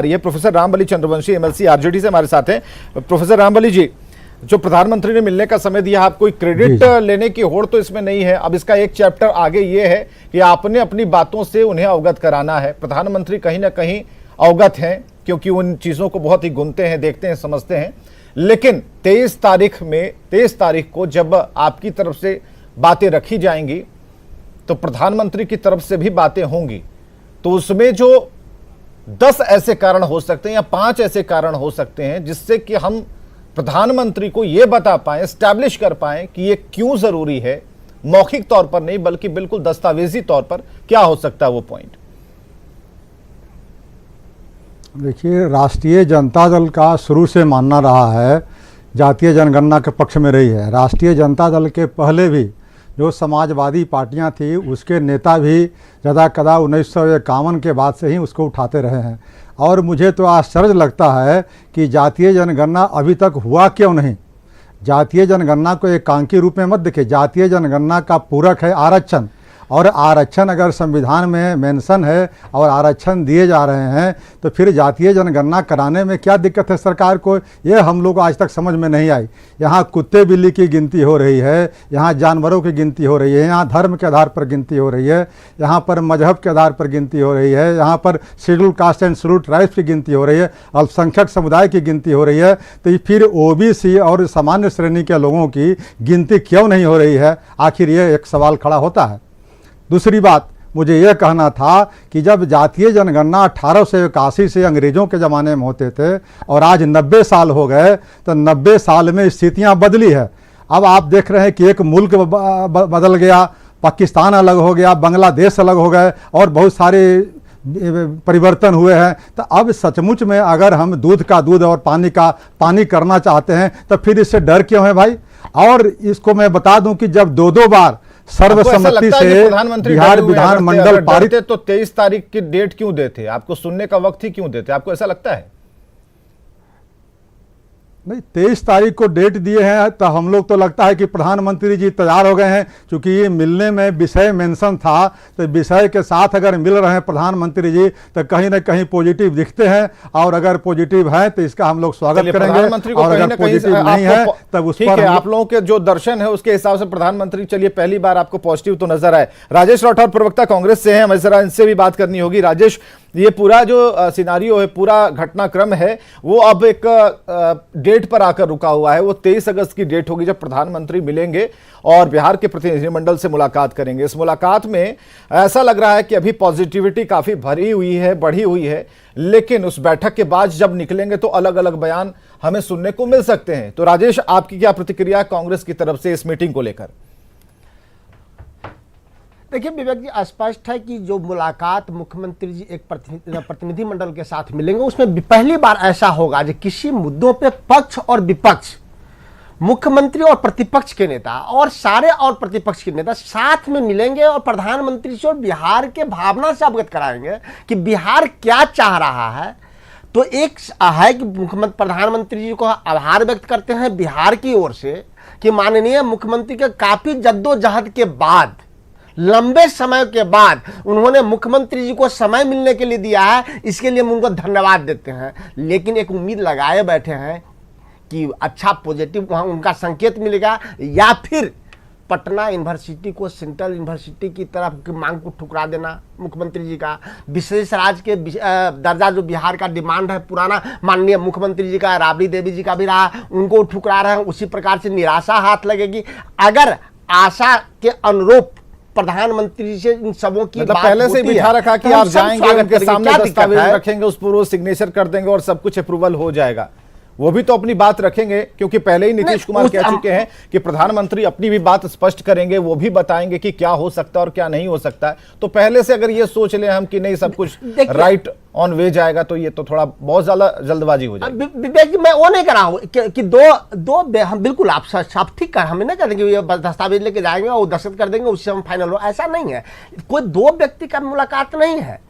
ये professor Rambali Chandravanshi MLC RJD से हमारे साथ हैं। प्रोफेसर रामबली जी, जो प्रधानमंत्री ने मिलने का समय दिया, आप कोई क्रेडिट लेने की होड़ तो इसमें नहीं है। अब इसका एक चैप्टर आगे ये है कि आपने अपनी बातों से उन्हें अवगत कराना है। प्रधानमंत्री कहीं ना कहीं अवगत हैं, क्योंकि उन चीजों को बहुत ही गुनते हैं, देखते हैं, समझते हैं। लेकिन 23 तारीख को जब आपकी तरफ से बातें रखी जाएंगी तो प्रधानमंत्री की तरफ से भी बातें होंगी। तो उसमें जो 10 ऐसे कारण हो सकते हैं या 5 ऐसे कारण हो सकते हैं जिससे कि हम प्रधानमंत्री को यह बता पाएं, एस्टैब्लिश कर पाएं कि यह क्यों जरूरी है, मौखिक तौर पर नहीं बल्कि बिल्कुल दस्तावेजी तौर पर क्या हो सकता है वो पॉइंट। देखिए, राष्ट्रीय जनता दल का शुरू से मानना रहा है जातीय जनगणना के पक्ष में रही है। राष्ट्रीय जनता दल के पहले भी जो समाजवादी पार्टियां थी उसके नेता भी ज़्यादा कदा 1951 के बाद से ही उसको उठाते रहे हैं। और मुझे तो आश्चर्य लगता है कि जातीय जनगणना अभी तक हुआ क्यों नहीं। जातीय जनगणना को एकांकी रूप में मत देखिए। जातीय जनगणना का पूरक है आरक्षण, और आरक्षण अगर संविधान में मेंशन है और आरक्षण दिए जा रहे हैं तो फिर जातीय जनगणना कराने में क्या दिक्कत है सरकार को, ये हम लोग को आज तक समझ में नहीं आई। यहाँ कुत्ते बिल्ली की गिनती हो रही है, यहाँ जानवरों की गिनती हो रही है, यहाँ धर्म के आधार पर गिनती हो रही है, यहाँ पर मजहब के आधार पर गिनती हो रही है, यहाँ पर schedule caste and schedule tribes की गिनती हो रही है, अल्पसंख्यक समुदाय की गिनती हो रही है। तो फिर ओबीसी और सामान्य श्रेणी के लोगों की गिनती क्यों नहीं हो रही है, आखिर ये एक सवाल खड़ा होता है। दूसरी बात मुझे यह कहना था कि जब जातीय जनगणना 1881 से अंग्रेज़ों के ज़माने में होते थे और आज 90 साल हो गए, तो 90 साल में स्थितियां बदली है। अब आप देख रहे हैं कि एक मुल्क बदल गया, पाकिस्तान अलग हो गया, बांग्लादेश अलग हो गए और बहुत सारे परिवर्तन हुए हैं। तो अब सचमुच में अगर हम दूध का दूध और पानी का पानी करना चाहते हैं तो फिर इससे डर क्यों है भाई। और इसको मैं बता दूं कि जब दो बार सर्वसम्मति से बिहार विधानमंडल पारित, तो 23 तारीख की डेट क्यों देते? आपको सुनने का वक्त ही क्यों देते? आपको ऐसा लगता है? नहीं, 23 तारीख को डेट दिए हैं तो हम लोग तो लगता है कि प्रधानमंत्री जी तैयार हो गए हैं, क्योंकि ये मिलने में विषय मेंशन था। तो विषय के साथ अगर मिल रहे हैं प्रधानमंत्री जी तो कहीं ना कहीं पॉजिटिव दिखते हैं, और अगर पॉजिटिव है तो इसका हम लोग स्वागत करेंगे, और अगर पॉजिटिव नहीं है तब उस पर आप लोगों के जो दर्शन है उसके हिसाब से प्रधानमंत्री चलिए पहली बार आपको पॉजिटिव तो नजर आए। राजेश राठौर प्रवक्ता कांग्रेस से हैं, हमें जरा इनसे भी बात करनी होगी। राजेश, ये पूरा जो सिनारियो है, पूरा घटनाक्रम है, वो अब एक डेट पर आकर रुका हुआ है। वो 23 अगस्त की डेट होगी जब प्रधानमंत्री मिलेंगे और बिहार के प्रतिनिधिमंडल से मुलाकात करेंगे। इस मुलाकात में ऐसा लग रहा है कि अभी पॉजिटिविटी काफी भरी हुई है, बढ़ी हुई है, लेकिन उस बैठक के बाद जब निकलेंगे तो अलग अलग बयान हमें सुनने को मिल सकते हैं। तो राजेश, आपकी क्या प्रतिक्रिया कांग्रेस की तरफ से इस मीटिंग को लेकर? देखिए विवेक जी, स्पष्ट है कि जो मुलाकात मुख्यमंत्री जी एक प्रतिनिधिमंडल के साथ मिलेंगे उसमें पहली बार ऐसा होगा कि किसी मुद्दों पे पक्ष और विपक्ष, मुख्यमंत्री और प्रतिपक्ष के नेता और सारे और प्रतिपक्ष के नेता साथ में मिलेंगे और प्रधानमंत्री से और बिहार के भावना से अवगत कराएंगे कि बिहार क्या चाह रहा है। तो एक है कि मुख्यमंत्री प्रधानमंत्री जी को आभार व्यक्त करते हैं बिहार की ओर से कि माननीय मुख्यमंत्री के काफी जद्दोजहद के बाद, लंबे समय के बाद उन्होंने मुख्यमंत्री जी को समय मिलने के लिए दिया है, इसके लिए हम उनको धन्यवाद देते हैं। लेकिन एक उम्मीद लगाए बैठे हैं कि अच्छा पॉजिटिव वहां उनका संकेत मिलेगा, या फिर पटना यूनिवर्सिटी को सेंट्रल यूनिवर्सिटी की तरफ की मांग को ठुकरा देना मुख्यमंत्री जी का, विशेष राज्य के दर्जा जो बिहार का डिमांड है पुराना, माननीय मुख्यमंत्री जी का, राबड़ी देवी जी का भी रहा, उनको ठुकरा रहे हैं। उसी प्रकार से निराशा हाथ लगेगी अगर आशा के अनुरूप प्रधानमंत्री से इन सबों की मतलब पहले से बिठा रखा कि आप जाएंगे, उनके सामने दस्तावेज रखेंगे, उस पर वो सिग्नेचर कर देंगे और सब कुछ अप्रूवल हो जाएगा। वो भी तो अपनी बात रखेंगे, क्योंकि पहले ही नीतीश कुमार कह चुके हैं कि प्रधानमंत्री अपनी भी बात स्पष्ट करेंगे, वो भी बताएंगे कि क्या हो सकता है और क्या नहीं हो सकता है। तो पहले से अगर ये सोच ले हम कि नहीं सब कुछ राइट ऑन वे जाएगा तो ये तो थोड़ा बहुत ज्यादा जल्दबाजी हो जाएगी। विवेक जी, मैं वो नहीं कर रहा हूँ कि दो हम बिल्कुल आप सब ठीक कर, हमें नहीं कहते कि ये दस्तावेज लेके जाएंगे और दस्तखत कर देंगे उससे हम फाइनल हो, ऐसा नहीं है। कोई दो व्यक्ति का मुलाकात नहीं है,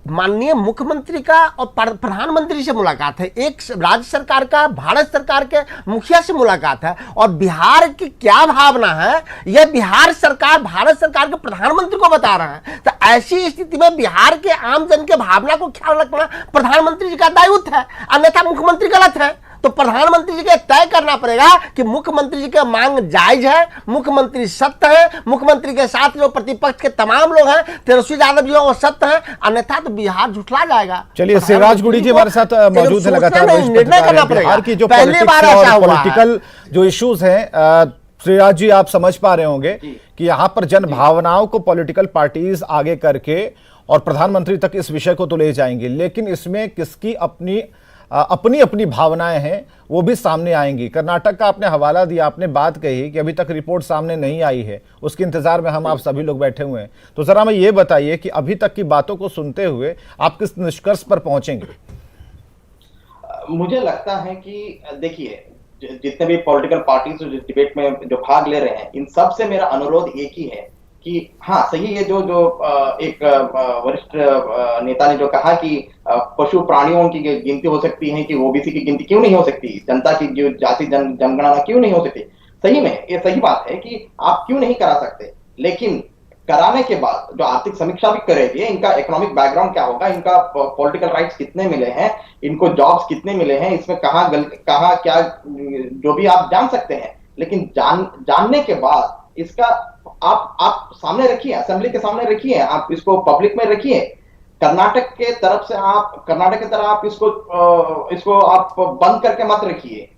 माननीय मुख्यमंत्री का और प्रधानमंत्री से मुलाकात है, एक राज्य सरकार का भारत सरकार के मुखिया से मुलाकात है। और बिहार की क्या भावना है यह बिहार सरकार भारत सरकार के प्रधानमंत्री को बता रहे हैं। तो ऐसी स्थिति में बिहार के आम जन के भावना को ख्याल रखना प्रधानमंत्री जी का दायित्व है, अन्यथा मुख्यमंत्री गलत है। तो प्रधानमंत्री जी को तय करना पड़ेगा कि मुख्यमंत्री जी की मांग जायज है, मुख्यमंत्री सत्य है, मुख्यमंत्री के साथ जो प्रतिपक्ष के तमाम लोग हैं, तेजस्वी यादव जी वो सत्य है, अन्यथा तो बिहार झुठला जाएगा। चलिए, शिवराज गुड़ी जी हमारे साथ मौजूद है लगातार। निर्णय करना पड़ेगा। बिहार की जो पहली बार ऐसा हुआ पॉलिटिकल जो इश्यूज हैं, श्रीराज जी आप समझ पा रहे होंगे कि यहाँ पर जन भावनाओं को पॉलिटिकल पार्टीज आगे करके और प्रधानमंत्री तक इस विषय को तो ले जाएंगे, लेकिन इसमें किसकी अपनी अपनी भावनाएं हैं वो भी सामने आएंगी। कर्नाटक का आपने हवाला दिया, आपने बात कही कि अभी तक रिपोर्ट सामने नहीं आई है, उसके इंतजार में हम आप सभी लोग बैठे हुए हैं। तो जरा हमें ये बताइए कि अभी तक की बातों को सुनते हुए आप किस निष्कर्ष पर पहुंचेंगे? मुझे लगता है कि देखिए, जितने भी पॉलिटिकल पार्टीज जो डिबेट में जो भाग ले रहे हैं, इन सब से मेरा अनुरोध एक ही है कि हाँ सही है, जो एक वरिष्ठ नेता ने जो कहा कि पशु प्राणियों की गिनती हो सकती है कि ओबीसी की गिनती क्यों नहीं हो सकती, जनता की जो जाति जनगणना क्यों नहीं हो सकती। सही में ये सही बात है कि आप क्यों नहीं करा सकते, लेकिन कराने के बाद जो आर्थिक समीक्षा भी करेगी, इनका इकोनॉमिक बैकग्राउंड क्या होगा, इनका पॉलिटिकल राइट्स कितने मिले हैं, इनको जॉब्स कितने मिले हैं, इसमें कहाँ क्या जो भी आप जान सकते हैं। लेकिन जानने के बाद इसका आप सामने रखिए, असेंबली के सामने रखिए, आप इसको पब्लिक में रखिए। कर्नाटक के तरह आप इसको आप बंद करके मत रखिए।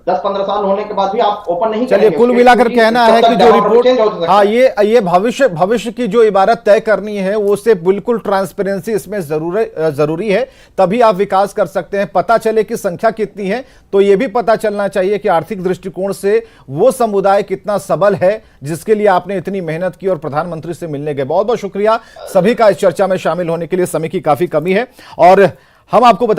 10-15 साल होने के बाद भी आप ओपन नहीं करेंगे। चलिए, कुल मिलाकर कहना है कि जो रिपोर्ट, हाँ, ये भविष्य की जो इबारत तय करनी है वो से बिल्कुल ट्रांसपेरेंसी इसमें जरूरी है, तभी आप विकास कर सकते हैं। पता चले कि संख्या कितनी है, तो ये भी पता चलना चाहिए कि आर्थिक दृष्टिकोण से वो समुदाय कितना सबल है जिसके लिए आपने इतनी मेहनत की और प्रधानमंत्री से मिलने गए। बहुत बहुत शुक्रिया सभी का इस चर्चा में शामिल होने के लिए। समय की काफी कमी है और हम आपको